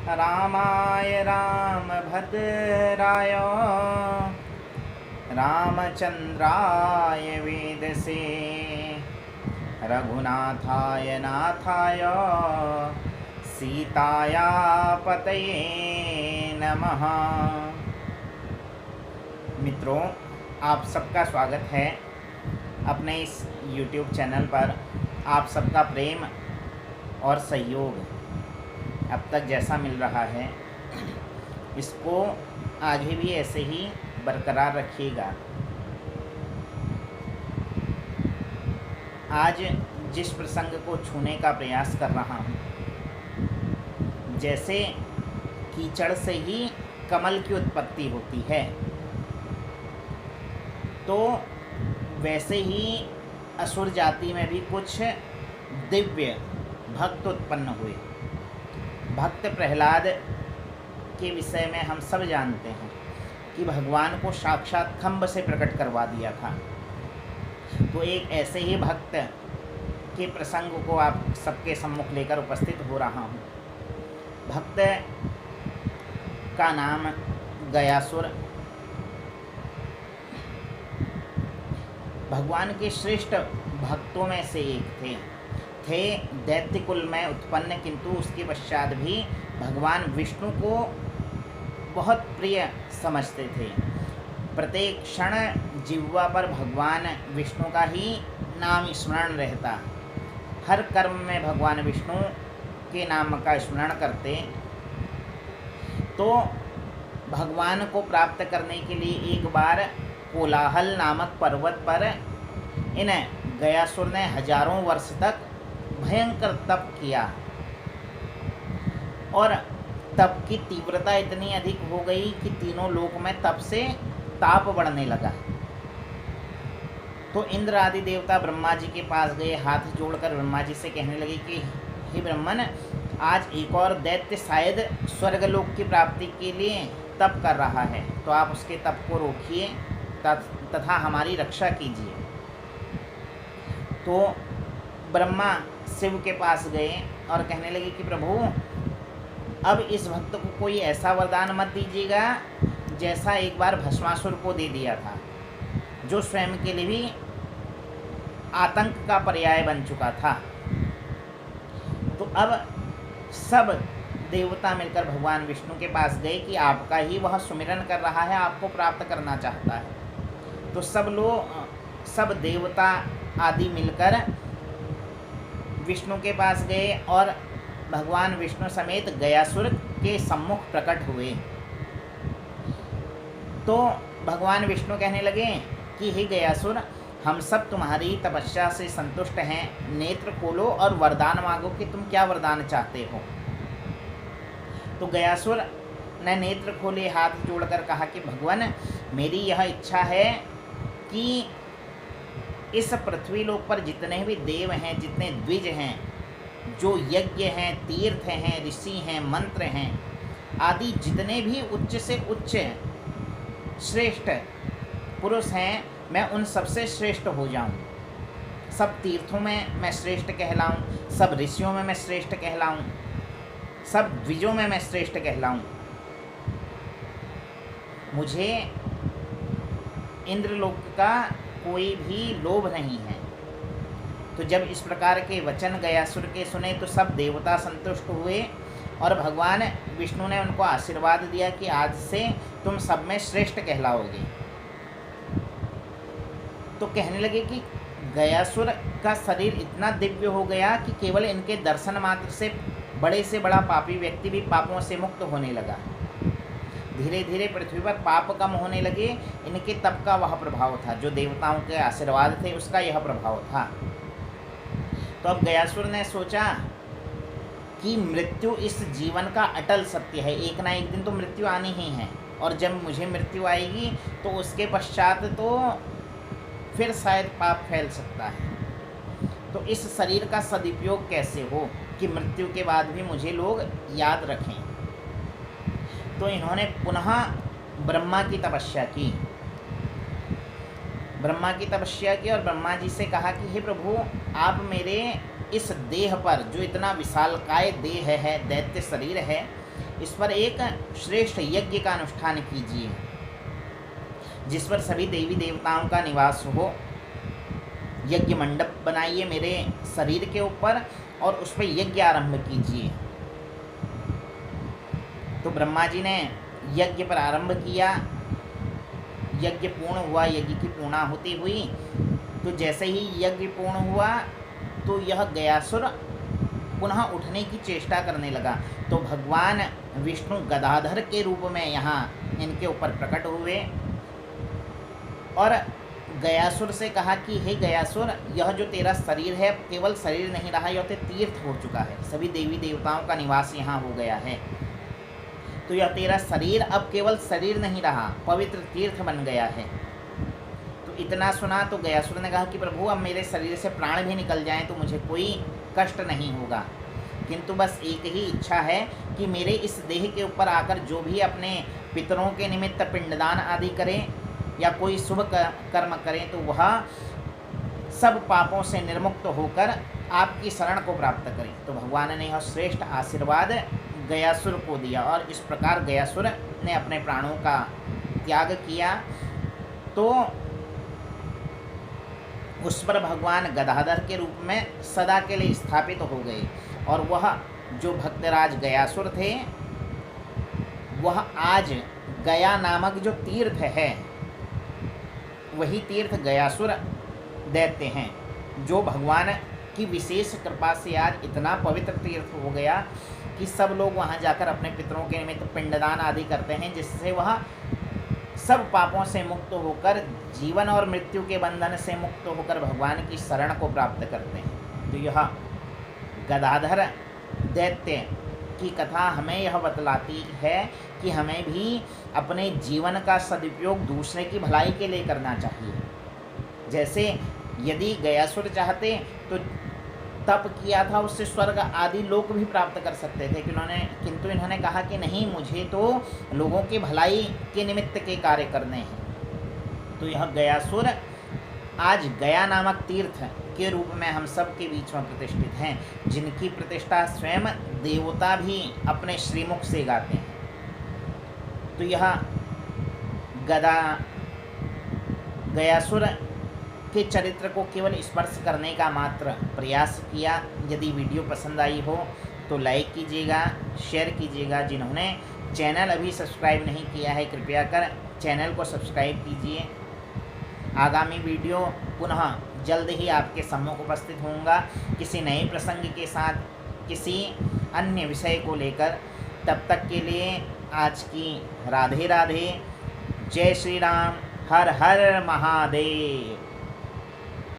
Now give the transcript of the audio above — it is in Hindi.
रामाय रामभद्राय रामचन्द्राय वेदसे रघुनाथाय नाथाय सीताया पतये नमः। मित्रों, आप सबका स्वागत है अपने इस YouTube चैनल पर। आप सबका प्रेम और सहयोग अब तक जैसा मिल रहा है, इसको आगे भी ऐसे ही बरकरार रखिएगा। आज जिस प्रसंग को छूने का प्रयास कर रहा हूँ, जैसे कीचड़ से ही कमल की उत्पत्ति होती है, तो वैसे ही असुर जाति में भी कुछ दिव्य भक्त उत्पन्न हुए। भक्त प्रहलाद के विषय में हम सब जानते हैं कि भगवान को साक्षात खम्भ से प्रकट करवा दिया था। तो एक ऐसे ही भक्त के प्रसंग को आप सबके सम्मुख लेकर उपस्थित हो रहा हूँ। भक्त का नाम गयासुर। भगवान के श्रेष्ठ भक्तों में से एक थे दैत्य कुल में उत्पन्न, किंतु उसके पश्चात भी भगवान विष्णु को बहुत प्रिय समझते थे। प्रत्येक क्षण जिह्वा पर भगवान विष्णु का ही नाम स्मरण रहता। हर कर्म में भगवान विष्णु के नाम का स्मरण करते। तो भगवान को प्राप्त करने के लिए एक बार कोलाहल नामक पर्वत पर इन गयासुर ने हजारों वर्ष तक भयंकर तप किया, और तप की तीव्रता इतनी अधिक हो गई कि तीनों लोक में तप से ताप बढ़ने लगा। तो इंद्र आदि देवता ब्रह्मा जी के पास गए, हाथ जोड़कर ब्रह्मा जी से कहने लगे कि हे ब्रह्मन, आज एक और दैत्य शायद स्वर्गलोक की प्राप्ति के लिए तप कर रहा है, तो आप उसके तप को रोकिए तथा हमारी रक्षा कीजिए। तो ब्रह्मा शिव के पास गए और कहने लगे कि प्रभु, अब इस भक्त को कोई ऐसा वरदान मत दीजिएगा जैसा एक बार भस्मासुर को दे दिया था, जो स्वयं के लिए भी आतंक का पर्याय बन चुका था। तो अब सब देवता मिलकर भगवान विष्णु के पास गए कि आपका ही वह सुमिरन कर रहा है, आपको प्राप्त करना चाहता है। तो सब देवता आदि मिलकर विष्णु के पास गए और भगवान विष्णु समेत गयासुर के सम्मुख प्रकट हुए। तो भगवान विष्णु कहने लगे कि हे गयासुर, हम सब तुम्हारी तपस्या से संतुष्ट हैं, नेत्र खोलो और वरदान मांगो कि तुम क्या वरदान चाहते हो। तो गयासुर ने नेत्र खोले, हाथ जोड़कर कहा कि भगवान, मेरी यह इच्छा है कि इस पृथ्वी लोक पर जितने भी देव हैं, जितने द्विज हैं, जो यज्ञ हैं, तीर्थ हैं, ऋषि हैं, मंत्र हैं आदि, जितने भी उच्च से उच्च श्रेष्ठ पुरुष हैं, मैं उन सबसे श्रेष्ठ हो जाऊं। सब तीर्थों में मैं श्रेष्ठ कहलाऊं, सब ऋषियों में मैं श्रेष्ठ कहलाऊं, सब द्विजों में मैं श्रेष्ठ कहलाऊं। मुझे इंद्रलोक का कोई भी लोभ नहीं है। तो जब इस प्रकार के वचन गयासुर के सुने तो सब देवता संतुष्ट हुए और भगवान विष्णु ने उनको आशीर्वाद दिया कि आज से तुम सब में श्रेष्ठ कहलाओगे। तो कहने लगे कि गयासुर का शरीर इतना दिव्य हो गया कि केवल इनके दर्शन मात्र से बड़ा पापी व्यक्ति भी पापों से मुक्त होने लगा। धीरे धीरे पृथ्वी पर पाप कम होने लगे। इनके तप का वह प्रभाव था, जो देवताओं के आशीर्वाद थे उसका यह प्रभाव था। तो अब गयासुर ने सोचा कि मृत्यु इस जीवन का अटल सत्य है, एक ना एक दिन तो मृत्यु आनी ही है, और जब मुझे मृत्यु आएगी तो उसके पश्चात तो फिर शायद पाप फैल सकता है। तो इस शरीर का सदुपयोग कैसे हो कि मृत्यु के बाद भी मुझे लोग याद रखें। तो इन्होंने पुनः ब्रह्मा की तपस्या की। ब्रह्मा की तपस्या की और ब्रह्मा जी से कहा कि हे प्रभु, आप मेरे इस देह पर, जो इतना विशालकाय देह है, दैत्य शरीर है, इस पर एक श्रेष्ठ यज्ञ का अनुष्ठान कीजिए, जिस पर सभी देवी देवताओं का निवास हो। यज्ञ मंडप बनाइए मेरे शरीर के ऊपर और उस पर यज्ञ आरंभ कीजिए। तो ब्रह्मा जी ने यज्ञ पर आरंभ किया। यज्ञ पूर्ण हुआ, यज्ञ की पूर्णाहुति हुई। तो जैसे ही यज्ञ पूर्ण हुआ तो यह गयासुर पुनः उठने की चेष्टा करने लगा। तो भगवान विष्णु गदाधर के रूप में यहाँ इनके ऊपर प्रकट हुए और गयासुर से कहा कि हे गयासुर, यह जो तेरा शरीर है केवल शरीर नहीं रहा, यह तो तीर्थ हो चुका है, सभी देवी देवताओं का निवास यहाँ हो गया है। तो यह तेरा शरीर अब केवल शरीर नहीं रहा, पवित्र तीर्थ बन गया है। तो इतना सुना तो गयासुर ने कहा कि प्रभु, अब मेरे शरीर से प्राण भी निकल जाएं तो मुझे कोई कष्ट नहीं होगा, किंतु बस एक ही इच्छा है कि मेरे इस देह के ऊपर आकर जो भी अपने पितरों के निमित्त पिंडदान आदि करें या कोई शुभ कर्म करें तो वह सब पापों से निर्मुक्त होकर आपकी शरण को प्राप्त करें। तो भगवान ने यह श्रेष्ठ आशीर्वाद गयासुर को दिया और इस प्रकार गयासुर ने अपने प्राणों का त्याग किया। तो उस पर भगवान गदाधर के रूप में सदा के लिए स्थापित हो गए और वह जो भक्तराज गयासुर थे वह आज गया नामक जो तीर्थ है वही तीर्थ गयासुर दैत्य हैं, जो भगवान की विशेष कृपा से आज इतना पवित्र तीर्थ हो गया कि सब लोग वहाँ जाकर अपने पितरों के निमित्त पिंडदान आदि करते हैं, जिससे वह सब पापों से मुक्त होकर जीवन और मृत्यु के बंधन से मुक्त होकर भगवान की शरण को प्राप्त करते हैं। तो यह गदाधर दैत्य की कथा हमें यह बतलाती है कि हमें भी अपने जीवन का सदुपयोग दूसरे की भलाई के लिए करना चाहिए। जैसे यदि गयासुर चाहते तो तप किया था, उससे स्वर्ग आदि लोक भी प्राप्त कर सकते थे, किंतु इन्होंने कहा कि नहीं, मुझे तो लोगों की भलाई के निमित्त के कार्य करने हैं। तो यह गयासुर आज गया नामक तीर्थ के रूप में हम सब के बीच में प्रतिष्ठित हैं, जिनकी प्रतिष्ठा स्वयं देवता भी अपने श्रीमुख से गाते हैं। तो यह गयासुर के चरित्र को केवल स्पर्श करने का मात्र प्रयास किया। यदि वीडियो पसंद आई हो तो लाइक कीजिएगा, शेयर कीजिएगा। जिन्होंने चैनल अभी सब्सक्राइब नहीं किया है कृपया कर चैनल को सब्सक्राइब कीजिए। आगामी वीडियो पुनः जल्द ही आपके सम्मुख उपस्थित होऊंगा किसी नए प्रसंग के साथ, किसी अन्य विषय को लेकर। तब तक के लिए आज की राधे राधे, जय श्री राम, हर हर महादेव।